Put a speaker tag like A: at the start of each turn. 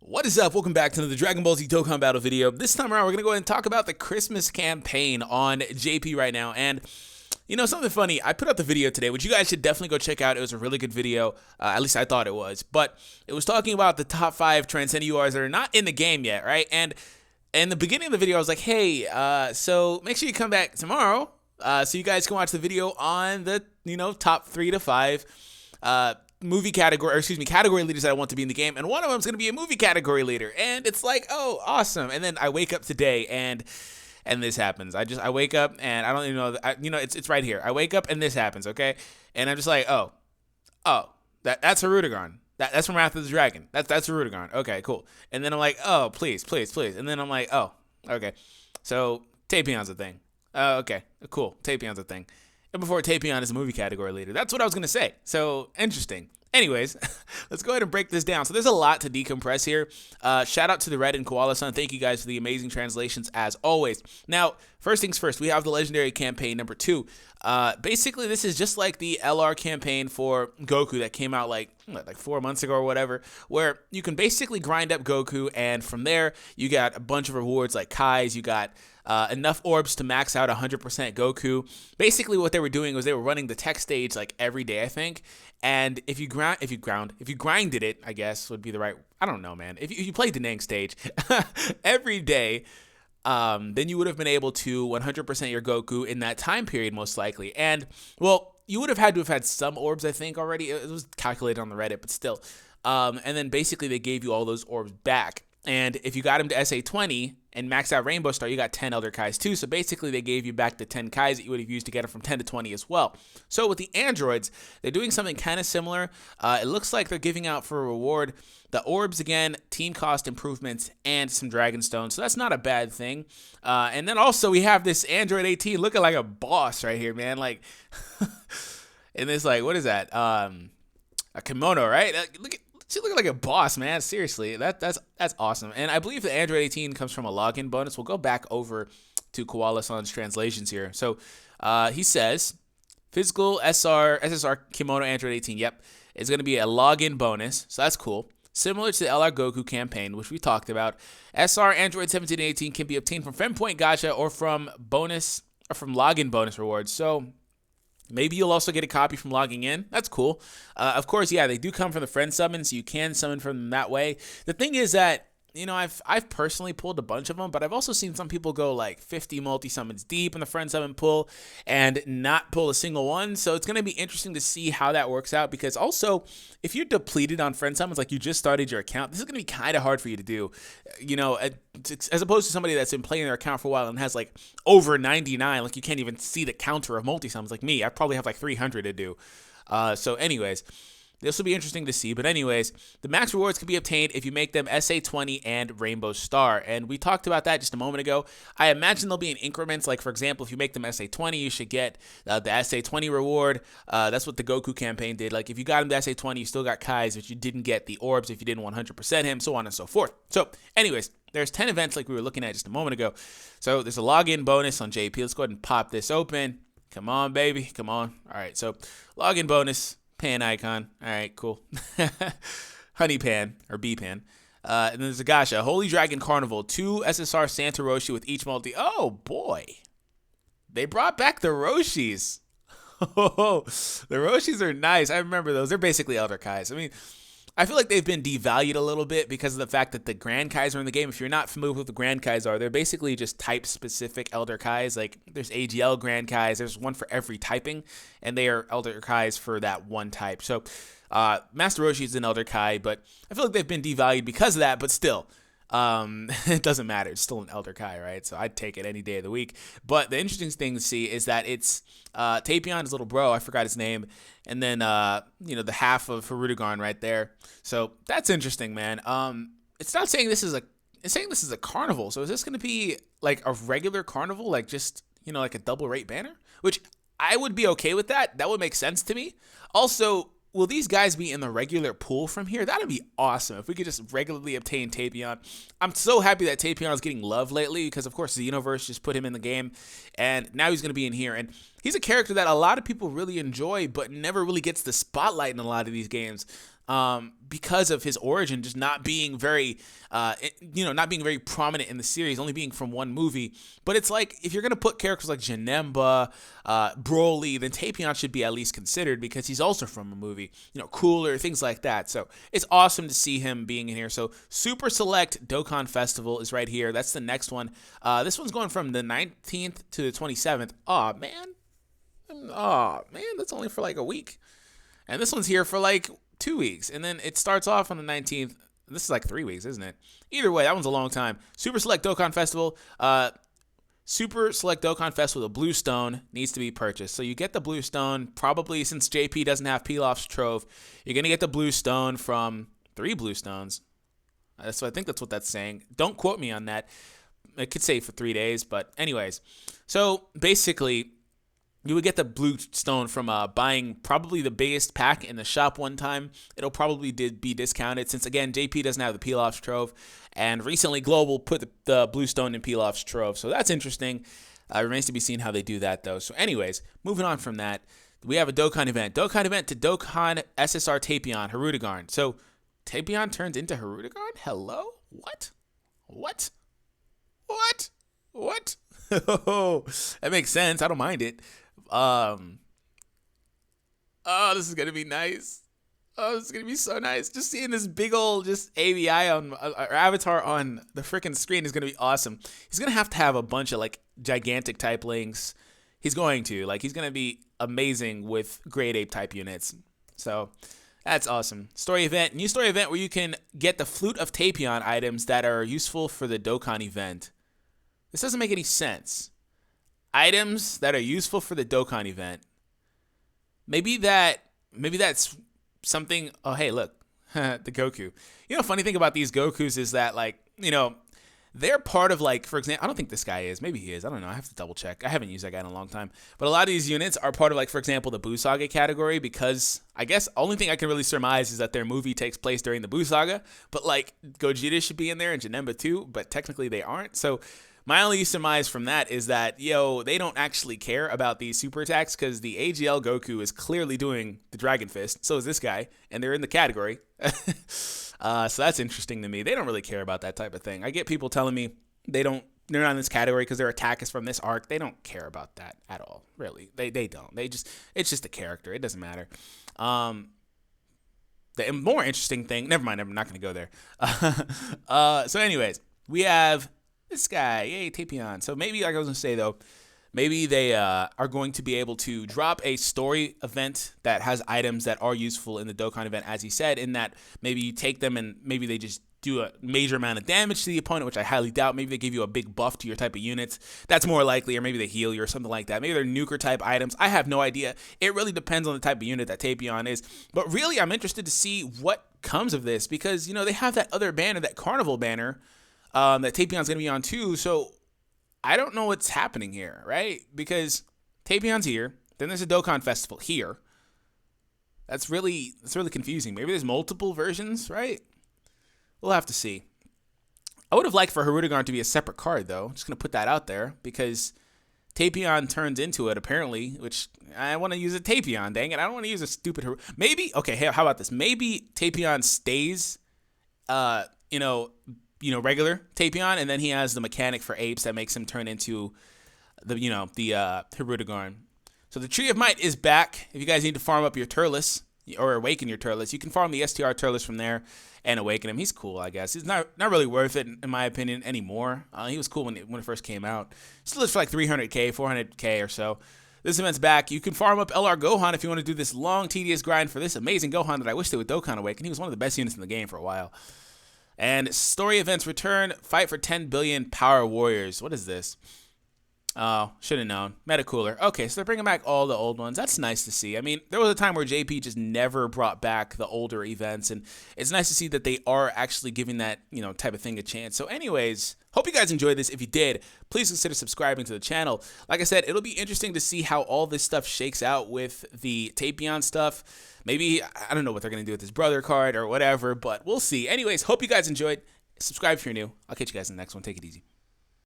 A: What is up? Welcome back to another Dragon Ball Z Dokkan Battle video. This time around, we're going to go ahead and talk about the Christmas campaign on JP right now. And, you know, something funny, I put out the video today, which you guys should definitely go check out. It was a really good video. At least I thought it was. But it was talking about the top 5 Transcendent URs that are not in the game yet, right? And in the beginning of the video, I was like, hey, so make sure you come back tomorrow so you guys can watch the video on the, top 3 to 5 category leaders that I want to be in the game, and one of them is going to be a movie category leader, and it's like, oh, awesome. And then I wake up today and this happens. I wake up and I don't even know, it's right here. I wake up and this happens, okay? And I'm just like, oh, that's a Rudigon. That's from Wrath of the Dragon. That's a Rudigon. Okay, cool. And then I'm like, oh, please. And then I'm like, oh, okay. So Tapion's a thing. Okay, cool. Tapion's a thing. And before Tapion is a movie category leader. That's what I was going to say. So, interesting. Anyways, let's go ahead and break this down. So there's a lot to decompress here. Shout out to the Red and Koala-san. Thank you guys for the amazing translations as always. Now, first things first, we have the Legendary Campaign number 2. Basically, this is just like the LR campaign for Goku that came out like 4 months ago or whatever, where you can basically grind up Goku, and from there, you got a bunch of rewards like Kai's, you got enough orbs to max out 100% Goku. Basically, what they were doing was they were running the tech stage like every day, I think. And if you grinded it, I guess would be the right. I don't know, man. If you played the Nang stage every day, then you would have been able to 100% your Goku in that time period, most likely. And well, you would have had to have had some orbs, I think, already. It was calculated on the Reddit, but still. And then basically they gave you all those orbs back. And if you got him to SA20 and maxed out Rainbow Star, you got 10 Elder Kais too. So basically, they gave you back the 10 Kais that you would have used to get him from 10 to 20 as well. So with the androids, they're doing something kind of similar. It looks like they're giving out for a reward the orbs again, team cost improvements, and some Dragon Stones. So that's not a bad thing. And then also we have this Android 18 looking like a boss right here, man. Like, and it's like, what is that? A kimono, right? She look like a boss, man. Seriously, that's awesome. And I believe the Android 18 comes from a login bonus. We'll go back over to Koala-san's translations here. So he says, physical SSR Kimono Android 18. Yep, it's going to be a login bonus. So that's cool. Similar to the LR Goku campaign, which we talked about. SR Android 17 and 18 can be obtained from Fem Point Gacha or from login bonus rewards. So maybe you'll also get a copy from logging in. That's cool. Of course, yeah, they do come from the friend summon, so you can summon from them that way. The thing is that, I've personally pulled a bunch of them, but I've also seen some people go like 50 multi-summons deep in the friend summon pull and not pull a single one. So it's going to be interesting to see how that works out, because also, if you're depleted on friend summons, like you just started your account, this is going to be kind of hard for you to do, as opposed to somebody that's been playing their account for a while and has like over 99, like you can't even see the counter of multi-summons like me. I probably have like 300 to do. So anyways, this will be interesting to see. But anyways, the max rewards can be obtained if you make them SA20 and Rainbow Star. And we talked about that just a moment ago. I imagine they'll be in increments. Like, for example, if you make them SA20, you should get the SA20 reward. That's what the Goku campaign did. Like, if you got him to SA20, you still got Kai's, but you didn't get the orbs if you didn't 100% him, so on and so forth. So, anyways, there's 10 events like we were looking at just a moment ago. So, there's a login bonus on JP. Let's go ahead and pop this open. Come on, baby. Come on. All right, so login bonus. Pan icon. All right, cool. Honey Pan, or B Pan. And then there's a Gacha. Holy Dragon Carnival. 2 SSR Santa Roshi with each multi. Oh, boy. They brought back the Roshis. Oh, the Roshis are nice. I remember those. They're basically Elder Kais. I mean, I feel like they've been devalued a little bit because of the fact that the Grand Kais are in the game. If you're not familiar with what the Grand Kais are, they're basically just type-specific Elder Kais. Like, there's AGL Grand Kais. There's one for every typing, and they are Elder Kais for that one type. So, Master Roshi is an Elder Kai, but I feel like they've been devalued because of that, but still. It doesn't matter. It's still an Elder Kai, right? So I'd take it any day of the week. But the interesting thing to see is that it's Tapion, his little bro, I forgot his name, and then the half of Rudigon right there. So that's interesting, man. It's not saying this is a carnival. So is this going to be like a regular carnival, like just like a double rate banner? Which I would be okay with that. That would make sense to me. Also, will these guys be in the regular pool from here? That'd be awesome if we could just regularly obtain Tapion. I'm so happy that Tapion is getting love lately because, of course, the Xenoverse just put him in the game, and now he's going to be in here. And he's a character that a lot of people really enjoy, but never really gets the spotlight in a lot of these games. Because of his origin just not being very, not being very prominent in the series, only being from one movie. But it's like, if you're going to put characters like Janemba, Broly, then Tapion should be at least considered because he's also from a movie, Cooler, things like that. So it's awesome to see him being in here. So Super Select Dokkan Festival is right here. That's the next one. This one's going from the 19th to the 27th. Aw, man. That's only for like a week. And this one's here for like 2 weeks, and then it starts off on the 19th. This is like 3 weeks, isn't it? Either way, that one's a long time. Super Select Dokkan Festival. Super Select Dokkan Festival, the Blue Stone needs to be purchased. So you get the Blue Stone, probably since JP doesn't have Pilaf's Trove, you're going to get the Blue Stone from 3 Blue Stones. So I think that's what that's saying. Don't quote me on that. It could say for 3 days, but anyways. So basically, you would get the Blue Stone from buying probably the biggest pack in the shop one time. It'll probably be discounted since, again, JP doesn't have the Pilaf's Trove. And recently, Global put the Blue Stone in Pilaf's Trove. So that's interesting. Remains to be seen how they do that, though. So anyways, moving on from that, we have a Dokkan event. Dokkan event to Dokkan SSR Tapion, Harudegarn. So Tapion turns into Harudegarn? Hello? What? That makes sense. I don't mind it. This is gonna be nice. This is gonna be so nice. Just seeing this big old AVI on or avatar on the freaking screen is gonna be awesome. He's gonna have a bunch of like gigantic type links. He's going to be amazing with grade ape type units. So that's awesome. Story event, new story event where you can get the Flute of Tapion items that are useful for the Dokkan event. This doesn't make any sense. Items that are useful for the Dokkan event. Maybe that's something. Oh, hey, look, the Goku. Funny thing about these Gokus is that, they're part of, for example, I don't think this guy is. Maybe he is. I don't know. I have to double check. I haven't used that guy in a long time. But a lot of these units are part of, for example, the Buu Saga category because I guess only thing I can really surmise is that their movie takes place during the Buu Saga. But, Gogeta should be in there and Janemba too, but technically they aren't. So my only surmise from that is that, they don't actually care about these super attacks because the AGL Goku is clearly doing the Dragon Fist. So is this guy, and they're in the category. So that's interesting to me. They don't really care about that type of thing. I get people telling me they're not in this category because their attack is from this arc. They don't care about that at all, really. They don't. It's just a character. It doesn't matter. The more interesting thing, never mind, I'm not going to go there. So anyways, we have this guy, yay, Tapion. So maybe, like I was going to say, though, maybe they are going to be able to drop a story event that has items that are useful in the Dokkan event, as he said, in that maybe you take them and maybe they just do a major amount of damage to the opponent, which I highly doubt. Maybe they give you a big buff to your type of units. That's more likely, or maybe they heal you or something like that. Maybe they're nuker type items. I have no idea. It really depends on the type of unit that Tapion is. But really, I'm interested to see what comes of this because, they have that other banner, that Carnival banner, that Tapion's going to be on too. So I don't know what's happening here, right? Because Tapion's here. Then there's a Dokkan Festival here. That's really confusing. Maybe there's multiple versions, right? We'll have to see. I would have liked for Harudegarn to be a separate card, though. Just going to put that out there because Tapion turns into it, apparently, which I want to use a Tapion, dang it. I don't want to use a stupid Maybe, okay, hey, how about this? Maybe Tapion stays, regular Tapion, and then he has the mechanic for apes that makes him turn into the Harudegarn. So the Tree of Might is back. If you guys need to farm up your Turles or awaken your Turles, you can farm the STR Turles from there and awaken him. He's cool, I guess. He's not really worth it in my opinion anymore. He was cool when it first came out. Still lives for like 300k, 400k or so. This event's back. You can farm up LR Gohan if you want to do this long, tedious grind for this amazing Gohan that I wish they would Dokkan awaken. He was one of the best units in the game for a while. And story events return. Fight for 10 billion Power Warriors. What is this? Oh, should have known. Metacooler. Okay, so they're bringing back all the old ones. That's nice to see. I mean, there was a time where JP just never brought back the older events, and it's nice to see that they are actually giving that, type of thing a chance. So anyways, hope you guys enjoyed this. If you did, please consider subscribing to the channel. Like I said, it'll be interesting to see how all this stuff shakes out with the Tapion stuff. Maybe, I don't know what they're going to do with this brother card or whatever, but we'll see. Anyways, hope you guys enjoyed. Subscribe if you're new. I'll catch you guys in the next one. Take it easy.